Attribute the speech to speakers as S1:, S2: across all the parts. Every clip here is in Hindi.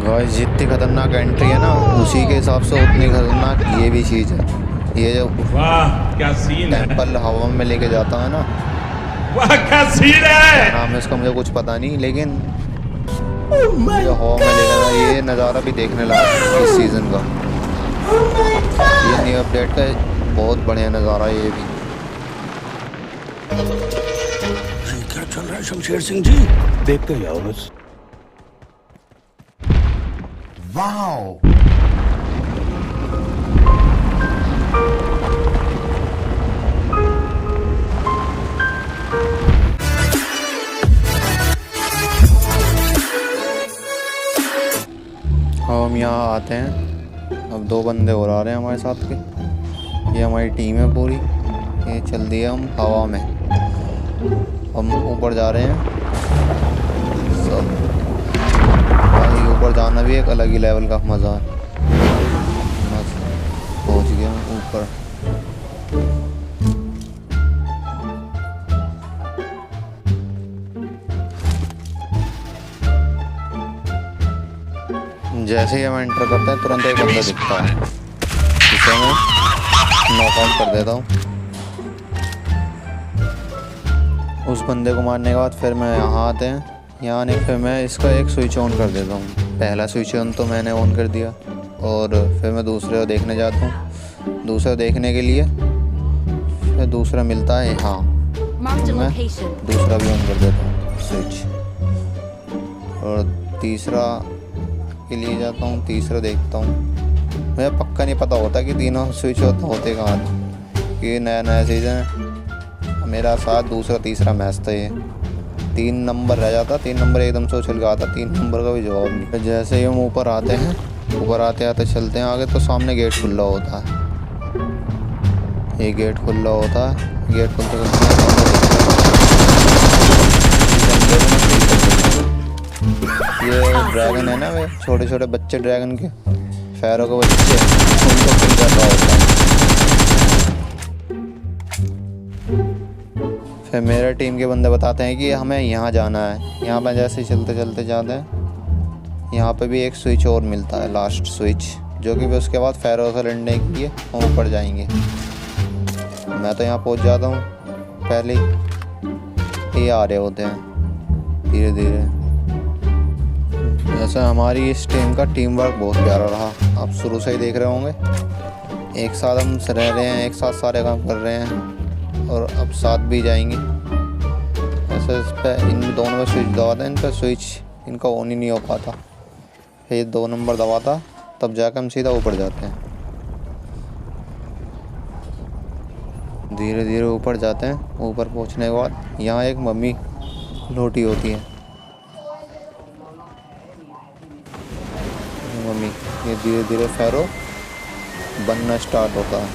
S1: गाइस जितनी खतरनाक एंट्री है ना उसी के हिसाब से उतनी खतरनाक ये भी चीज़ है। ये जो
S2: वाह क्या सीन है।
S1: टेंपल हवा में लेके जाता है ना,
S2: वाह क्या सीन
S1: क्या
S2: है।
S1: नाम है इसका मुझे कुछ पता नहीं, लेकिन जो हवा में लेके जाता ये नज़ारा भी देखने लायक है इस सीज़न का। ये न्यू अपडेट का बहुत बढ़िया नज़ारा है ये भी।
S3: क्या चल रहा है शमशेर सिंह जी? देखते ही आओ बस। वाओ
S1: हम यहाँ आते हैं, अब 2 बंदे और आ रहे हैं हमारे साथ के। ये हमारी टीम है पूरी, ये चल दिए हम हवा में, हम ऊपर जा रहे हैं सब। भाई ऊपर जाना भी एक अलग ही लेवल का मज़ा है। बस पहुँच गया ऊपर। जैसे ही हम एंटर करते हैं तुरंत एक बंदा दिखता है, जिसे मैं नॉकआउट कर देता हूँ। उस बंदे को मारने के बाद फिर मैं यहाँ आते हैं, यहाँ आने फिर मैं इसका एक स्विच ऑन कर देता हूँ। पहला स्विच ऑन तो मैंने ऑन कर दिया और फिर मैं दूसरे को देखने जाता हूँ। दूसरा देखने के लिए फिर दूसरा मिलता है यहाँ, मैं दूसरा भी ऑन कर देता हूँ स्विच, और तीसरा के लिए जाता हूँ, तीसरा देखता हूँ। मुझे पक्का नहीं पता होता कि तीनों स्विच होते कहाँ, कि नया नया सीज़न है मेरा साथ दूसरा तीसरा मैच था। ये 3 नंबर रह जाता, 3 नंबर एकदम से उछल के आता, 3 नंबर का भी जवाब नहीं। जैसे ही हम ऊपर आते हैं, ऊपर आते आते चलते हैं आगे, तो सामने गेट खुला होता है। ये गेट खुला होता है, गेट खुलते ये ड्रैगन है ना, वे छोटे छोटे बच्चे ड्रैगन के, फैरो के बच्चे, उनको किल कर रहा होता है। फिर मेरे टीम के बंदे बताते हैं कि हमें यहाँ जाना है। यहाँ पर जैसे चलते चलते जाते हैं, यहाँ पे भी एक स्विच और मिलता है, लास्ट स्विच, जो कि उसके बाद फैरो से लड़ने के लिए हम ऊपर जाएंगे। मैं तो यहाँ पहुँच जाता हूँ पहले ही, ये आ रहे होते हैं धीरे धीरे। जैसे हमारी इस टीम का टीम वर्क बहुत प्यारा रहा, आप शुरू से ही देख रहे होंगे। एक साथ हम रह रहे हैं, एक साथ सारे काम कर रहे हैं और अब साथ भी जाएंगे। ऐसे इस पर इन दोनों में स्विच दबाते हैं, इन पर स्विच इनका ऑन ही नहीं हो पाता। फिर 2 नंबर दबाता, तब जाकर हम सीधा ऊपर जाते हैं। धीरे धीरे ऊपर जाते हैं। ऊपर पहुंचने के बाद यहाँ एक मम्मी रोटी होती है, मम्मी। ये धीरे धीरे फैरो बनना स्टार्ट होता है।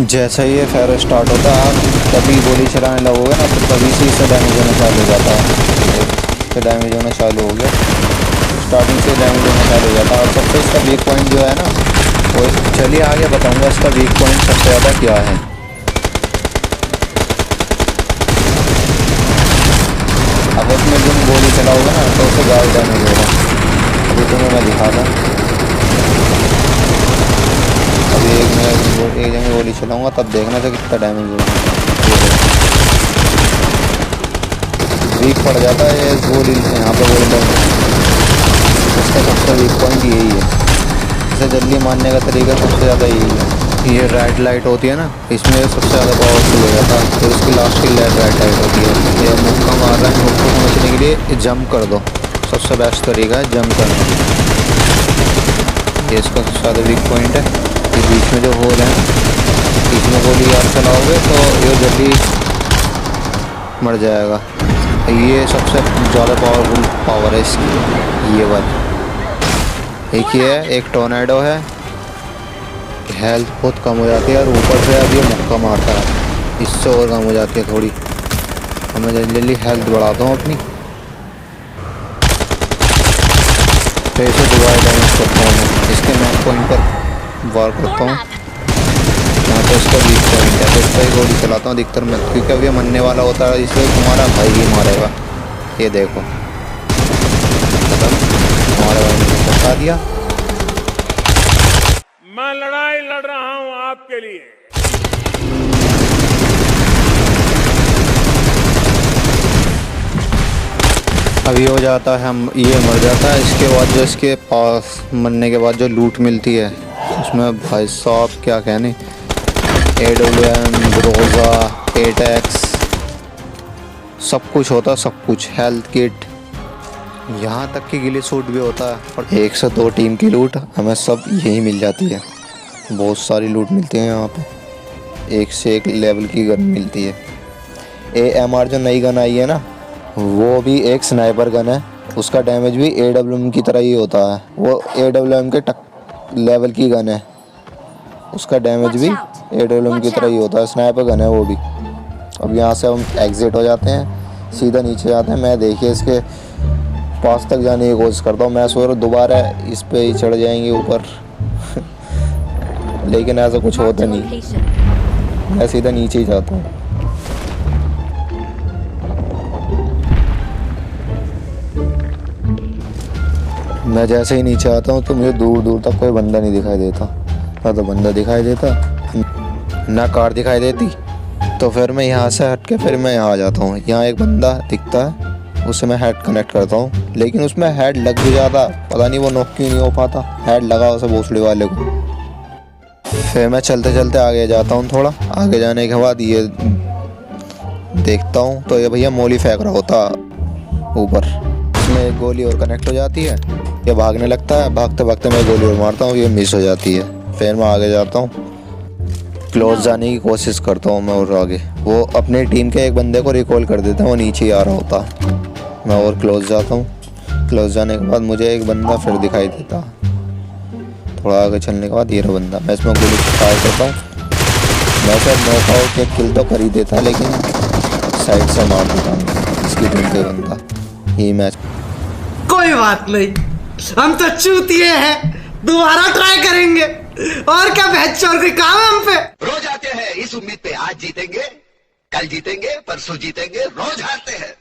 S1: जैसे ही ये फैरो स्टार्ट होता है, आप तभी गोली चलाने लगोगे ना, तो तभी से इससे डैमेज होना चालू हो जाता है। तो डैमेज होना चालू हो गया, स्टार्टिंग से डैमेज होना चालू हो जाता है। और सबसे इसका वीक पॉइंट जो है ना, वो चलिए आगे बताऊंगा इसका वीक पॉइंट सबसे ज़्यादा क्या है। अब उसमें तुम गोली चलाओगे ना तो उससे ज़्यादा डैमेज होगा। अभी तुम्हें मैं दिखाता, अभी एक जगह गोली चलाऊंगा तब देखना था कितना डैमेज होगा। वीक पड़ जाता है ये गोली, यहाँ पर गोली लगना, इसका सबसे वीक पॉइंट यही है। इसे जल्दी मारने का तरीका सबसे ज़्यादा यही है। ये रेड लाइट होती है ना, इसमें सबसे ज़्यादा पावरफुल हो जाता है। फिर उसकी लास्ट की रेड लाइट होती है। ये मुक्का मार रहा है, मुक्का समझने के लिए जंप कर दो, सबसे बेस्ट तरीका है जंप करना। ये इसका सबसे ज़्यादा वीक पॉइंट है। ये बीच में जो होल है, इसमें गोली आप चलाओगे तो ये जल्दी मर जाएगा। ये सबसे ज़्यादा पावरफुल पावर है इसकी, ये वाली। एक ये है, एक टोर्नेडो है, हेल्थ बहुत कम हो जाती है, और ऊपर से अब ये मुक्का मारता है, इससे और कम हो जाती है थोड़ी। मैं जल्दी जल्दी हेल्थ बढ़ाता हूँ अपनी, फिर इसे दोबारा डैमेज करता हूँ। इसके मैच पॉइंट पर वार करता हूँ, यहाँ तो इसका वीक पॉइंट है, तो इस पर ही गोली चलाता हूँ अधिकतर मैं, क्योंकि अब ये मरने वाला होता है, इसलिए तुम्हारा भाई ही मारेगा। ये देखो हमारे भाई ने बता दिया।
S2: मैं लड़ाई लड़ रहा हूं आपके लिए।
S1: अभी हो जाता है, हम ये मर जाता है। इसके बाद जो इसके पास मरने के बाद जो लूट मिलती है उसमें भाई साहब क्या कहने, AWM, ग्रोजा, एटेक्स सब कुछ होता, सब कुछ, हेल्थ किट, यहाँ तक कि गिली सूट भी होता है। और 1 से 2 टीम की लूट हमें सब यही मिल जाती है। बहुत सारी लूट मिलती है यहाँ पे, 1 से 1 लेवल की गन मिलती है। AMR जो नई गन आई है ना, वो भी एक स्नाइपर गन है, उसका डैमेज भी AWM की तरह ही होता है। वो AWM के लेवल की गन है, उसका डैमेज भी AWM की तरह ही होता है, स्नाइपर गन है वो भी। अब यहाँ से हम एग्जिट हो जाते हैं, सीधा नीचे जाते हैं। मैं देखिए इसके पास तक जाने की कोशिश करता हूँ, मैं सोच दोबारा इस पे ही चढ़ जाएंगे ऊपर लेकिन ऐसा कुछ होता नहीं, मैं सीधा नीचे ही जाता हूँ। मैं जैसे ही नीचे आता हूँ तो मुझे दूर दूर तक कोई बंदा नहीं दिखाई देता, ना तो बंदा दिखाई देता ना कार दिखाई देती। तो फिर मैं यहाँ से हट के फिर मैं यहाँ आ जाता हूँ। यहाँ एक बंदा दिखता है, उससे मैं हेड कनेक्ट करता हूँ, लेकिन उसमें हेड लग भी जाता, पता नहीं वो नॉक क्यों नहीं हो पाता। हेड लगा उसे भोसड़ी वाले को। फिर मैं चलते चलते आगे जाता हूँ, थोड़ा आगे जाने के बाद ये देखता हूँ तो ये भैया मोली फेंक रहा होता ऊपर, उसमें एक गोली और कनेक्ट हो जाती है। ये भागने लगता है, भागते भागते मैं गोली और मारता हूँ, ये मिस हो जाती है। फिर मैं आगे जाता हूँ, क्लोज जाने की कोशिश करता हूँ मैं और आगे। वो अपने टीम के एक बंदे को रिकॉल कर देते हैं, वो नीचे ही आ रहा होता। मैं और क्लोज जाता हूँ, क्लोज जाने के बाद मुझे एक बंदा फिर दिखाई देता। थोड़ा आगे चलने के बाद ये रहा बंदा, मैं इसमें गोली फायर करता हूँ। मैं शायद नॉकआउट के किल तो कर ही देता, लेकिन साइड से मार देता हूँ इसकी टीम के बंदा। ये मैच
S4: कोई बात नहीं, हम तो चूतिए हैं, दोबारा ट्राई करेंगे। और क्या बहस और कोई काम है हम पे?
S5: रोज आते हैं इस उम्मीद पे आज जीतेंगे, कल जीतेंगे, परसों जीतेंगे, रोज हारते हैं।